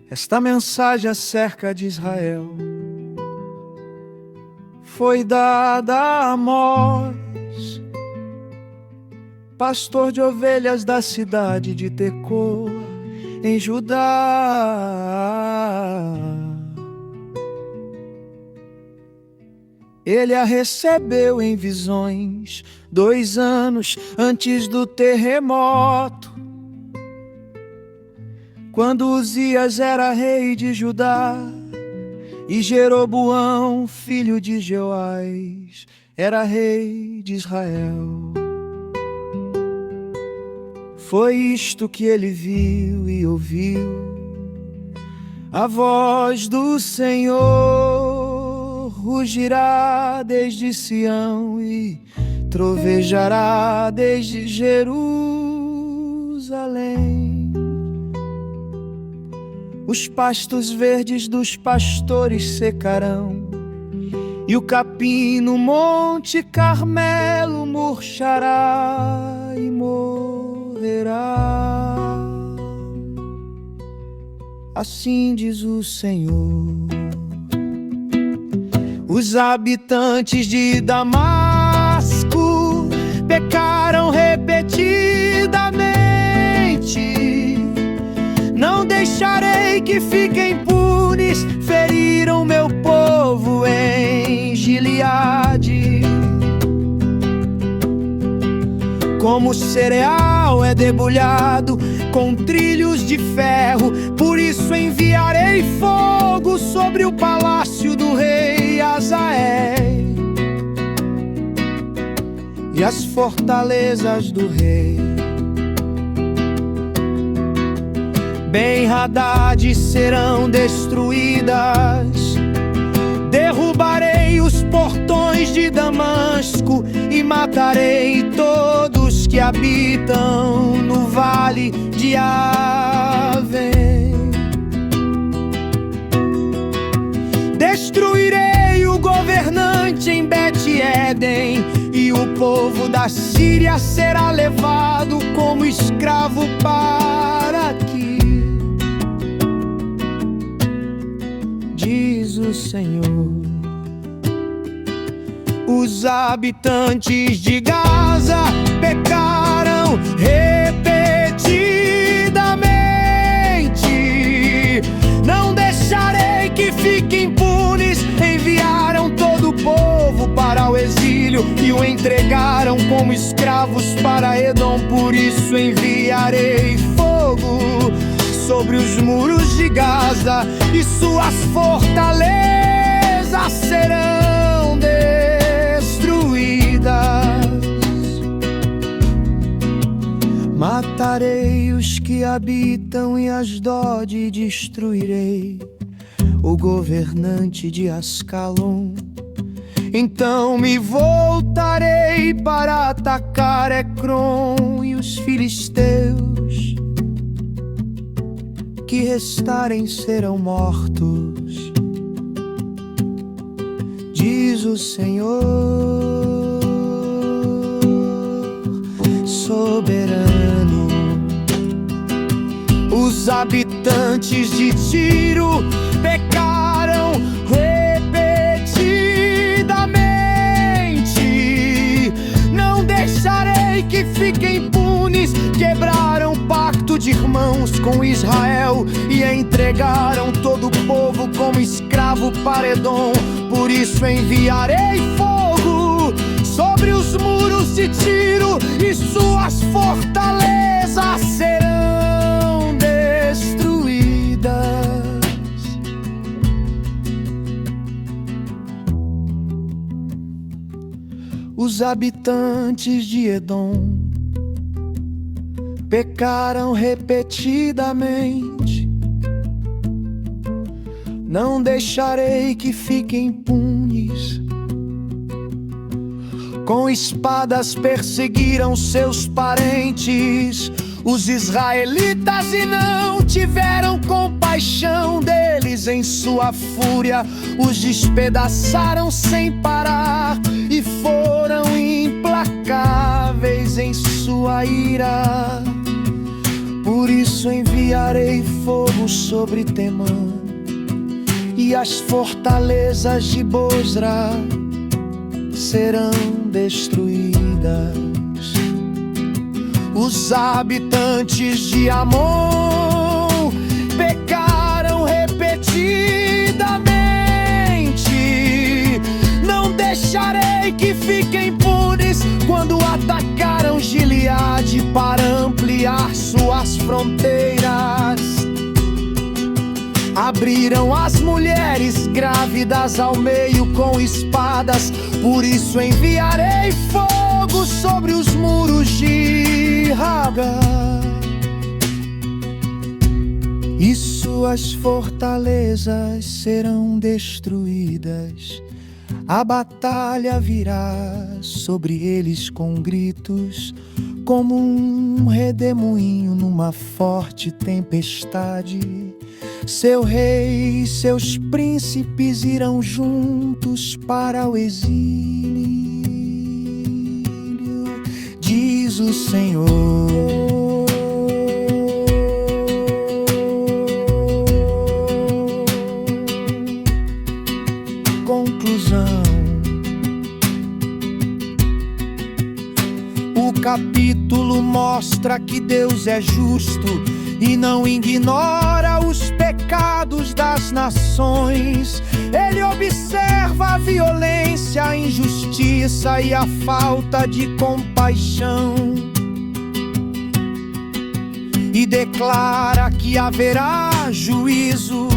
Esta mensagem acerca de Israel foi dada a Amós, pastor de ovelhas da cidade de Tecoa, em Judá. Ele a recebeu em visões 2 anos antes do terremoto, quando Uzias era rei de Judá e Jeroboão, filho de Joás, era rei de Israel. Foi isto que ele viu e ouviu: a voz do Senhor rugirá desde Sião e trovejará desde Jerusalém. Os pastos verdes dos pastores secarão, e o capim no Monte Carmelo murchará e morrerá. Assim diz o Senhor. Os habitantes de Damasco pecaram repetidamente. Não deixarei que fiquem impunes, feriram meu povo em Gileade. Como cereal é debulhado com trilhos de ferro, por isso enviarei fogo sobre o palácio do rei Hazael e as fortalezas do rei. Ben-Hadad serão destruídas. Derrubarei os portões de Damasco e matarei todos que habitam no vale de Aven. Destruirei o governante em Bet-Eden, e o povo da Síria será levado como escravo para aqui, diz o Senhor. Os habitantes de Gaza pecaram repetidamente. Não deixarei que fiquem impunes. Enviaram todo o povo para o exílio e o entregaram como escravos para Edom. Por isso enviarei fogo sobre os muros de Gaza, e suas fortalezas serão destruídas. Matarei os que habitam em Asdod e destruirei o governante de Ascalon. Então me voltarei para atacar Ecrom e os filisteus que restarem serão mortos, diz o Senhor soberano. Os habitantes de Tiro pecaram repetidamente. Não deixarei que fiquem impunes. Quebraram o pacto de irmãos com Israel e entregaram todo o povo como escravo para Edom. Por isso enviarei fogo sobre os muros de Tiro e suas fortalezas serão destruídas. Os habitantes de Edom pecaram repetidamente. Não deixarei que fiquem impunes. Com espadas perseguiram seus parentes, os israelitas, e não tiveram compaixão deles. Em sua fúria os despedaçaram sem parar e foram implacáveis em sua ira. Por Por isso enviarei fogo sobre Temã, e as fortalezas de Bosra serão destruídas. Os habitantes de Amon pecaram repetidamente. Não deixarei que fiquem impunes quando atacaram Gileade para ampliar suas fronteiras. Abriram as mulheres grávidas ao meio com espadas. Por isso enviarei fogo sobre os muros de Raga, e suas fortalezas serão destruídas. A batalha virá sobre eles com gritos, como um redemoinho numa forte tempestade. Seu rei e seus príncipes irão juntos para o exílio, diz o Senhor. Conclusão. O capítulo mostra que Deus é justo e não ignora os pecados das nações. Ele observa a violência, a injustiça e a falta de compaixão, e declara que haverá juízo.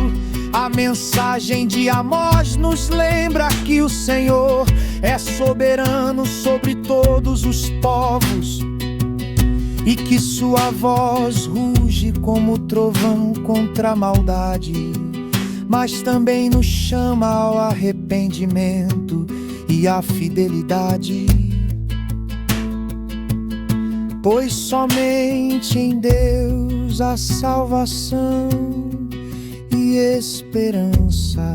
A mensagem de Amós nos lembra que o Senhor é soberano sobre todos os povos, e que sua voz ruge como trovão contra a maldade, mas também nos chama ao arrependimento e à fidelidade. Pois somente em Deus há salvação e esperança.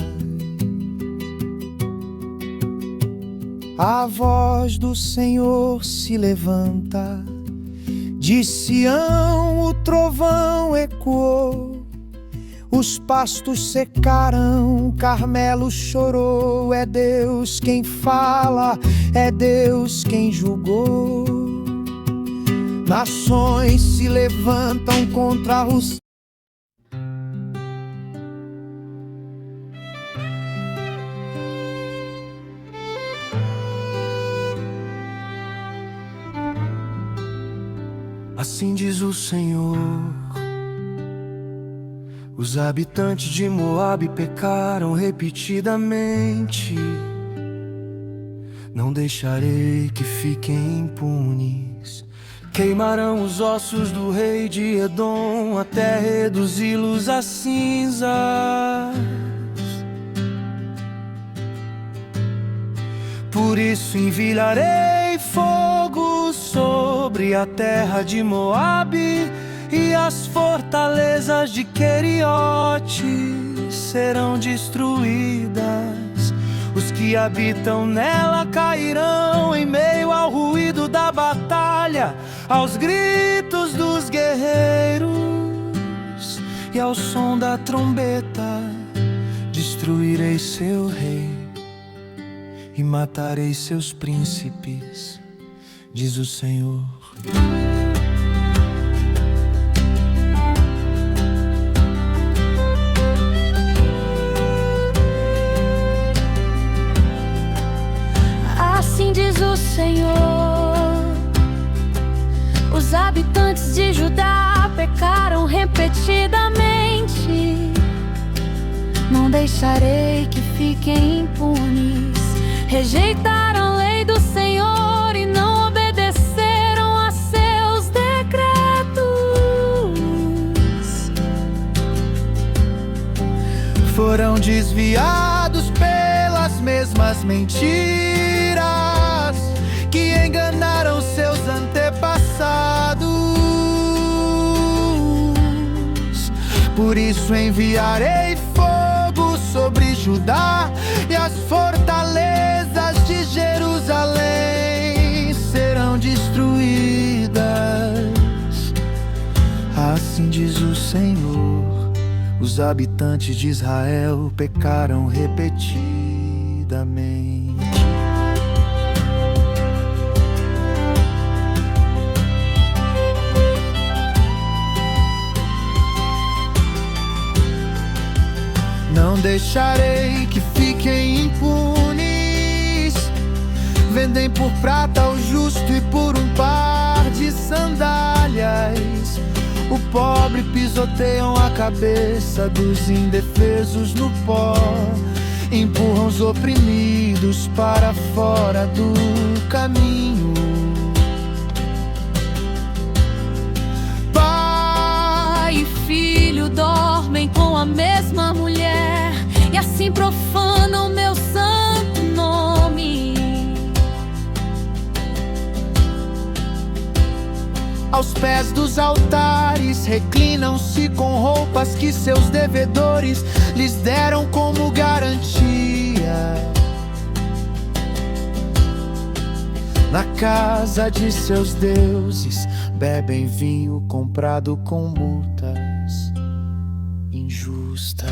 A voz do Senhor se levanta, de Sião o trovão ecoou. Os pastos secaram, Carmelo chorou. É Deus quem fala, é Deus quem julgou. Nações se levantam contra os Assim diz o Senhor: os habitantes de Moabe pecaram repetidamente. Não deixarei que fiquem impunes. Queimarão os ossos do rei de Edom até reduzi-los a cinzas. Por isso enviarei fogo sobre a terra de Moabe, e as fortalezas de Queriote serão destruídas. Os que habitam nela cairão em meio ao ruído da batalha, aos gritos dos guerreiros e ao som da trombeta. Destruirei seu rei e matarei seus príncipes, diz o Senhor. Assim diz o Senhor: os habitantes de Judá pecaram repetidamente. Não deixarei que fiquem impunes. Rejeitaram a lei do Senhor e não obedeceram a seus decretos. Foram desviados pelas mesmas mentiras que enganaram seus antepassados. Por isso enviarei fogo sobre Judá, e as fortalezas de Jerusalém serão destruídas. Assim Assim diz o Senhor: os habitantes de Israel pecaram repetidamente. Não deixarei que fiquem impunes. Vendem por prata o justo e por um par de sandálias o pobre pisoteiam a cabeça dos indefesos no pó. Empurram os oprimidos para fora do caminho. Pai e filho dormem com a mesma mulher e assim profanam meu santo nome. Aos pés dos altares reclinam-se com roupas que seus devedores lhes deram como garantia. Na casa de seus deuses bebem vinho comprado com multas injustas.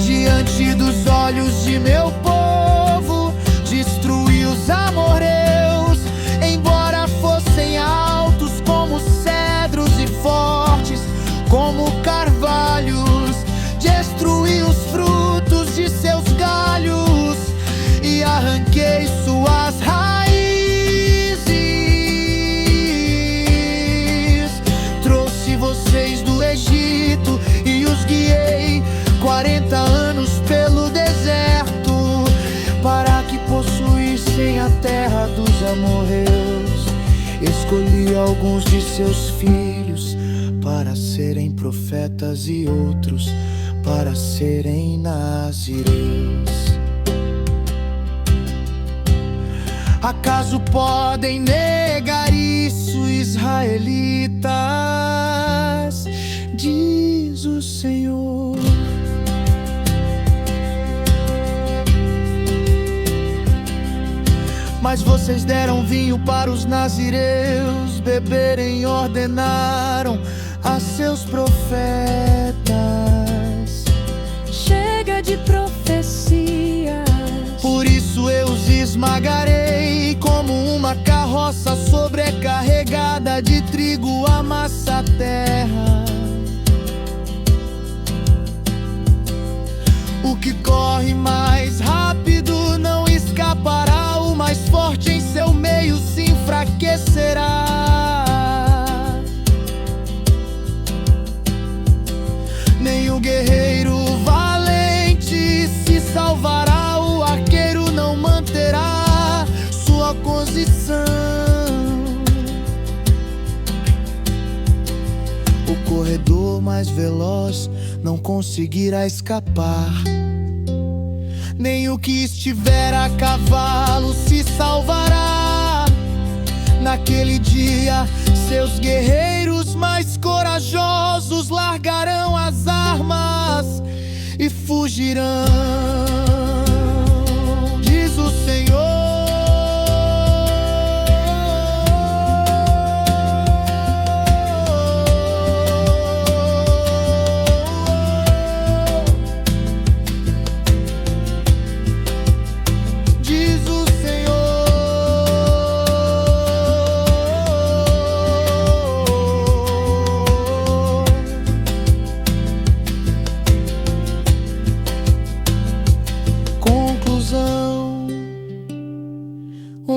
Diante dos olhos de meu povo destruí os amorreus, embora fossem altos como cedros e fortes como carvalhos. Destruí os frutos de seus galhos e arranquei suas raízes. Trouxe vocês do Egito e os guiei 40 anos pelo deserto, para que possuíssem a terra dos amorreus. Escolhi alguns de seus filhos para serem profetas e outros para serem nazireus. Acaso podem negar isso, israelitas? Diz o Senhor. Mas vocês deram vinho para os nazireus beberem, ordenaram a seus profetas. Chega de profecias. Por isso eu os esmagarei como uma carroça sobrecarregada de trigo amassa a terra. O que corre mais rápido não escapará, o mais forte em seu meio se enfraquecerá. Nenhum guerreiro valente se salvará, o arqueiro não manterá sua posição. O corredor mais veloz não conseguirá escapar, nem o que estiver a cavalo se salvará. Naquele dia, seus guerreiros mais corajosos largarão as armas e fugirão, diz o Senhor.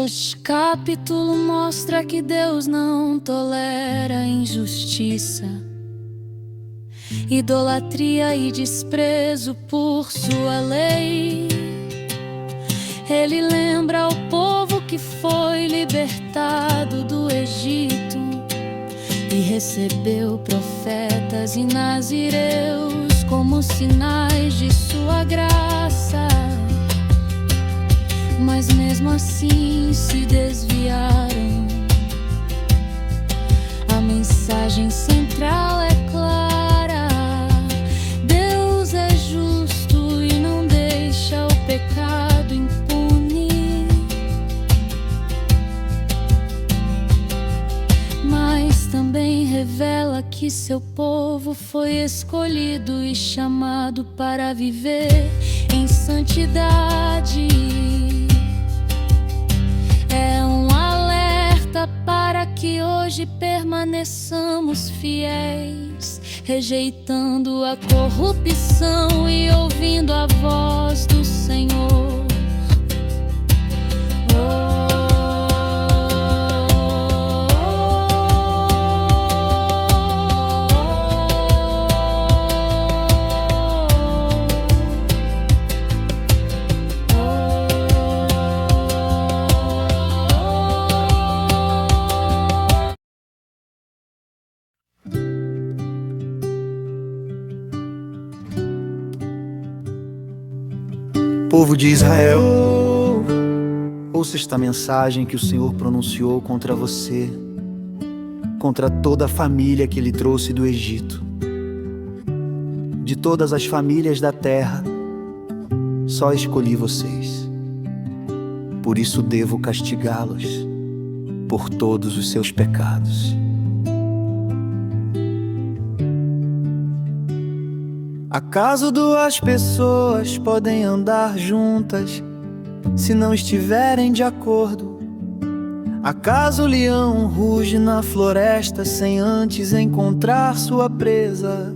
Este capítulo mostra que Deus não tolera injustiça, idolatria e desprezo por sua lei. Ele lembra ao povo que foi libertado do Egito e recebeu profetas e nazireus como sinais de sua graça. Mas mesmo assim se desviaram. A mensagem central é clara: Deus é justo e não deixa o pecado impune. também revela que seu povo foi escolhido e chamado para viver em santidade. É um alerta para que hoje permaneçamos fiéis, rejeitando a corrupção e ouvindo a voz do Senhor. Povo de Israel, ouça esta mensagem que o Senhor pronunciou contra você, contra toda a família que Ele trouxe do Egito. De todas as famílias da terra, só escolhi vocês. Por isso devo castigá-los por todos os seus pecados. Acaso duas pessoas podem andar juntas se não estiverem de acordo? Acaso o leão ruge na floresta sem antes encontrar sua presa?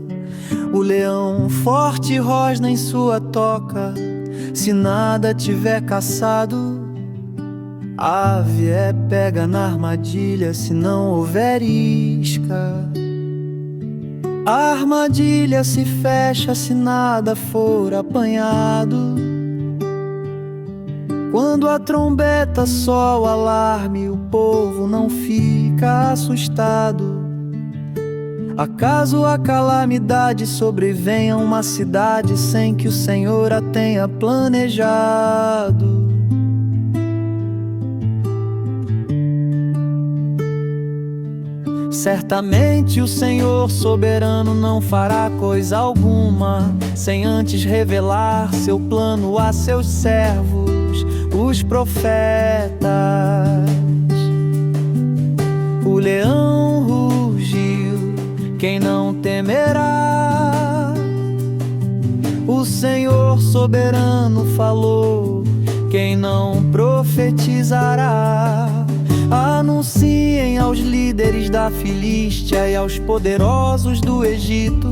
O leão forte rosna em sua toca se nada tiver caçado. A ave é pega na armadilha se não houver isca. A armadilha se fecha se nada for apanhado. Quando a trombeta soa o alarme, o povo não fica assustado. Acaso a calamidade sobrevenha a uma cidade sem que o Senhor a tenha planejado? Certamente o Senhor soberano não fará coisa alguma sem antes revelar seu plano a seus servos, os profetas. O leão rugiu, quem não temerá? O Senhor soberano falou, quem não profetizará? Anunciem aos líderes da Filístia e aos poderosos do Egito.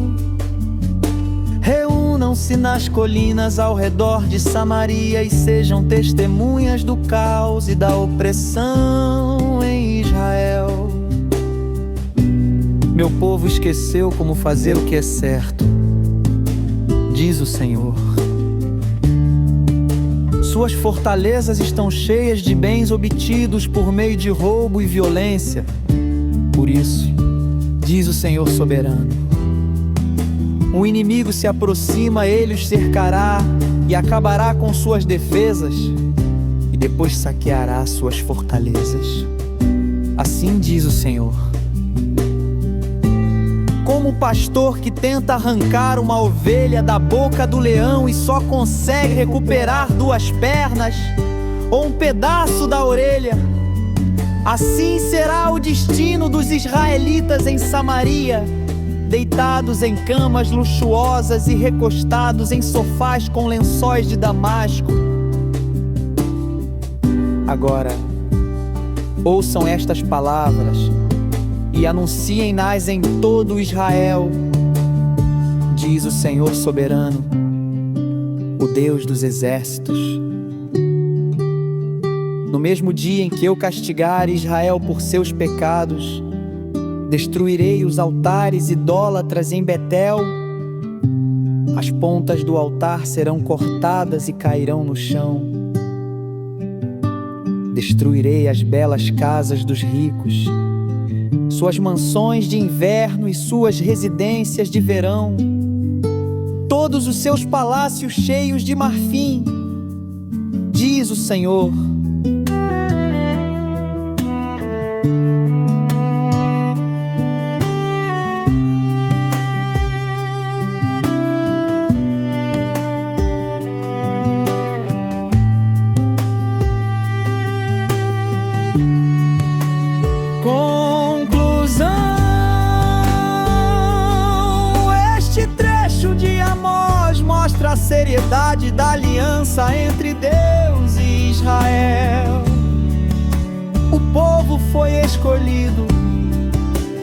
Reúnam-se nas colinas ao redor de Samaria e sejam testemunhas do caos e da opressão em Israel. Meu povo esqueceu como fazer o que é certo, diz o Senhor. Suas fortalezas estão cheias de bens obtidos por meio de roubo e violência. Por isso, diz o Senhor soberano, o inimigo se aproxima, ele os cercará e acabará com suas defesas e depois saqueará suas fortalezas. Assim diz o Senhor. Como o pastor que tenta arrancar uma ovelha da boca do leão e só consegue recuperar duas pernas ou um pedaço da orelha, assim será o destino dos israelitas em Samaria, deitados em camas luxuosas e recostados em sofás com lençóis de damasco. Agora, ouçam estas palavras e anunciem-nas em todo Israel, diz o Senhor soberano, o Deus dos exércitos. No mesmo dia em que eu castigar Israel por seus pecados, destruirei os altares idólatras em Betel. As pontas do altar serão cortadas e cairão no chão. Destruirei as belas casas dos ricos, suas mansões de inverno e suas residências de verão, todos os seus palácios cheios de marfim, diz o Senhor. Conclusão. seriedade da aliança entre Deus e Israel. O povo foi escolhido,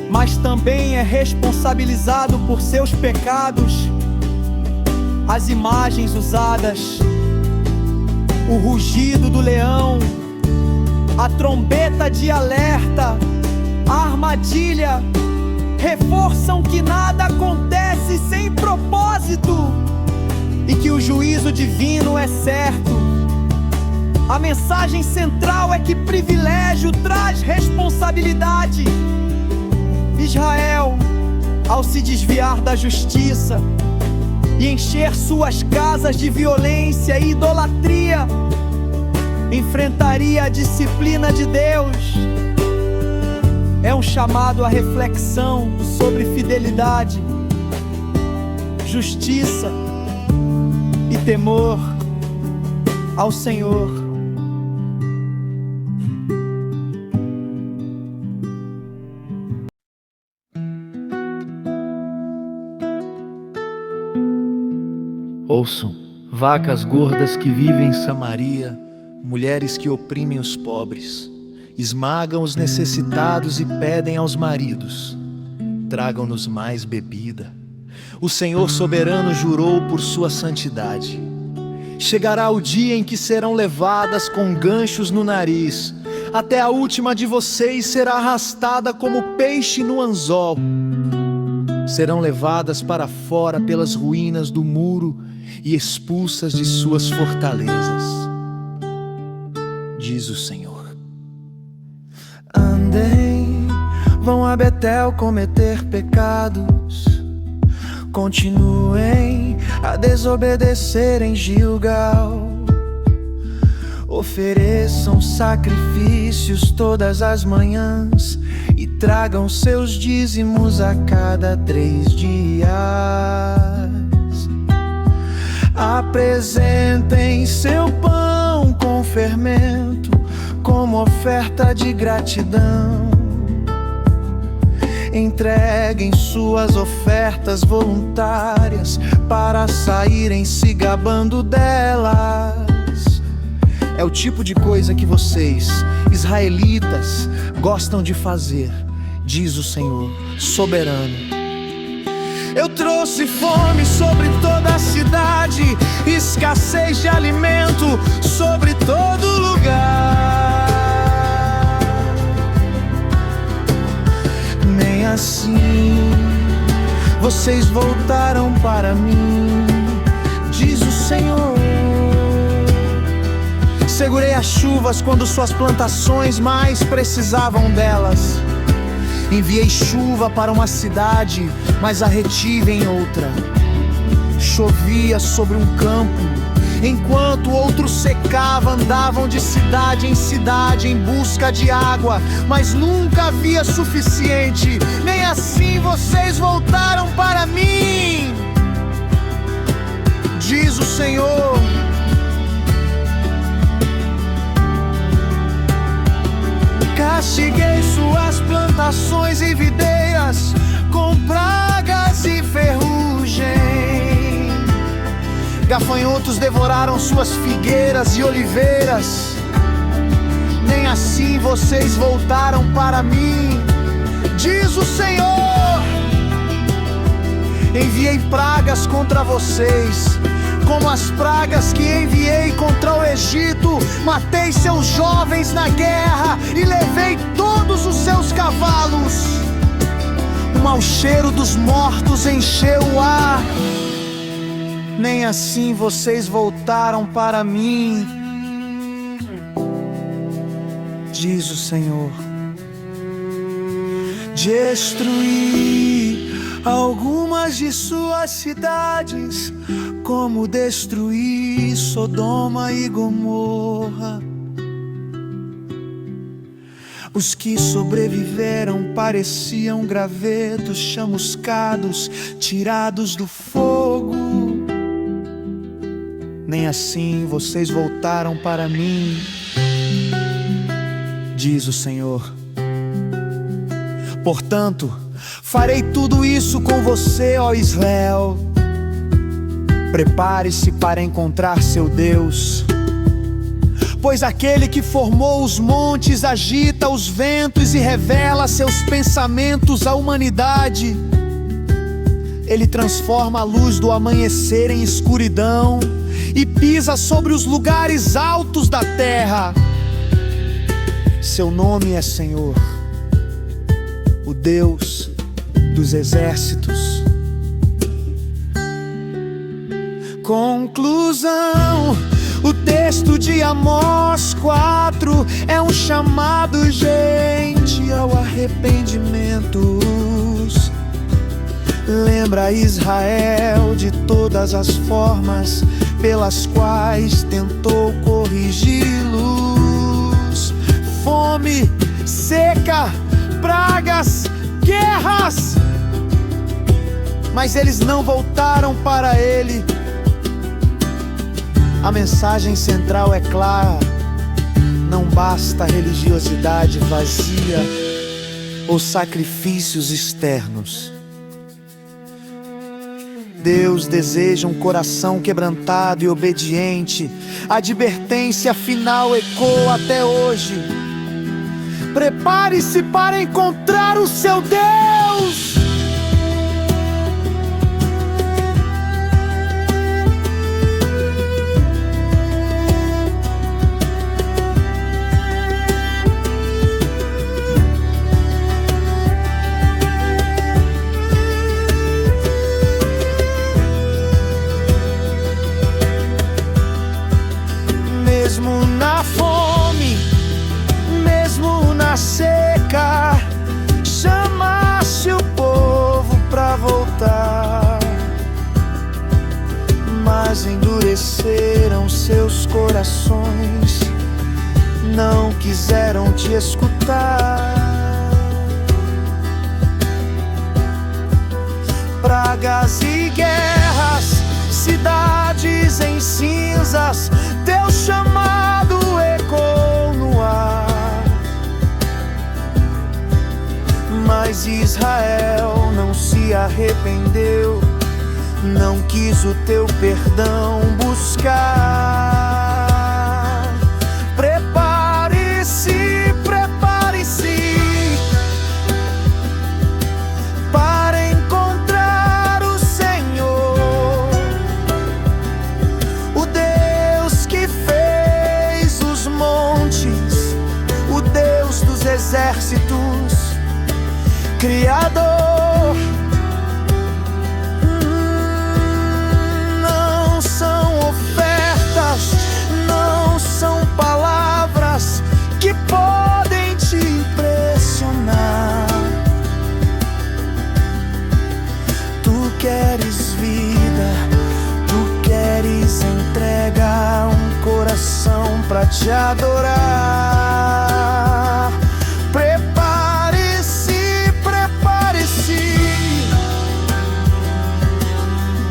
mas também é responsabilizado por seus pecados. As imagens usadas, o rugido do leão, a trombeta de alerta, a armadilha, reforçam que nada acontece sem propósito e que o juízo divino é certo. A mensagem central é que privilégio traz responsabilidade. Israel, ao se desviar da justiça e encher suas casas de violência e idolatria, enfrentaria a disciplina de Deus. É um chamado à reflexão sobre fidelidade, justiça e temor ao Senhor. Ouçam, vacas gordas que vivem em Samaria, mulheres que oprimem os pobres, esmagam os necessitados e pedem aos maridos: tragam-nos mais bebida. O Senhor soberano jurou por sua santidade. Chegará o dia em que serão levadas com ganchos no nariz, até a última de vocês será arrastada como peixe no anzol. Serão levadas para fora pelas ruínas do muro e expulsas de suas fortalezas, diz o Senhor. Andem, vão a Betel cometer pecados, continuem a desobedecer em Gilgal. Ofereçam sacrifícios todas as manhãs e tragam seus dízimos a cada 3 dias. Apresentem seu pão com fermento como oferta de gratidão. Entreguem suas ofertas voluntárias para saírem se gabando delas. É o tipo de coisa que vocês, israelitas, gostam de fazer, diz o Senhor soberano. Eu trouxe fome sobre toda a cidade, escassez de alimento sobre todo lugar. Nem assim vocês voltaram para mim, diz o Senhor. Segurei as chuvas quando suas plantações mais precisavam delas. Enviei chuva para uma cidade, mas a retive em outra. Chovia sobre um campo, enquanto outro secava. Andavam de cidade em cidade em busca de água, mas nunca havia suficiente. Nem assim vocês voltaram para mim, diz o Senhor. Castiguei suas plantações e videiras com pragas e ferrugem. Gafanhotos devoraram suas figueiras e oliveiras. Nem assim vocês voltaram para mim, diz o Senhor. Enviei pragas contra vocês, como as pragas que enviei contra o Egito. Matei seus jovens na guerra e levei todos os seus cavalos. O mau cheiro dos mortos encheu o ar. Nem assim vocês voltaram para mim, diz o Senhor. Destruí algumas de suas cidades, como destruí Sodoma e Gomorra. Os que sobreviveram pareciam gravetos chamuscados, tirados do fogo. Nem assim vocês voltaram para mim, diz o Senhor. Portanto, farei tudo isso com você, ó Israel. Prepare-se para encontrar seu Deus, pois aquele que formou os montes agita os ventos e revela seus pensamentos à humanidade. Ele transforma a luz do amanhecer em escuridão e pisa sobre os lugares altos da terra. Seu nome é Senhor, o Deus dos exércitos. Conclusão: o texto de Amós 4 é um chamado urgente ao arrependimento. Lembra Israel de todas as formas pelas quais tentou corrigi-los: fome, seca, pragas, guerras. Mas eles não voltaram para ele. A mensagem central é clara: não basta religiosidade vazia ou sacrifícios externos. Deus deseja um coração quebrantado e obediente. A advertência final ecoa até hoje. Prepare-se para encontrar o seu Deus. Mesmo na fome, mesmo na seca, chamaste o povo pra voltar, mas endureceram seus corações, não quiseram te escutar. Pragas e guerras, cidades em cinzas, teu chamado ecoou no ar. Mas Israel não se arrependeu, não quis o teu perdão buscar. Prepare-se, prepare-se para encontrar o Senhor, o Deus que fez os montes, o Deus dos exércitos, Criador. Não são ofertas, não são palavras que podem te impressionar. Tu queres vida, tu queres entregar um coração pra te adorar. Prepare-se, prepare-se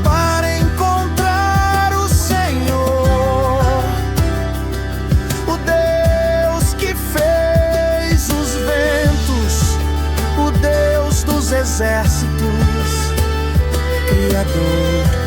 para encontrar o Senhor, o Deus que fez os ventos, o Deus dos exércitos, Criador.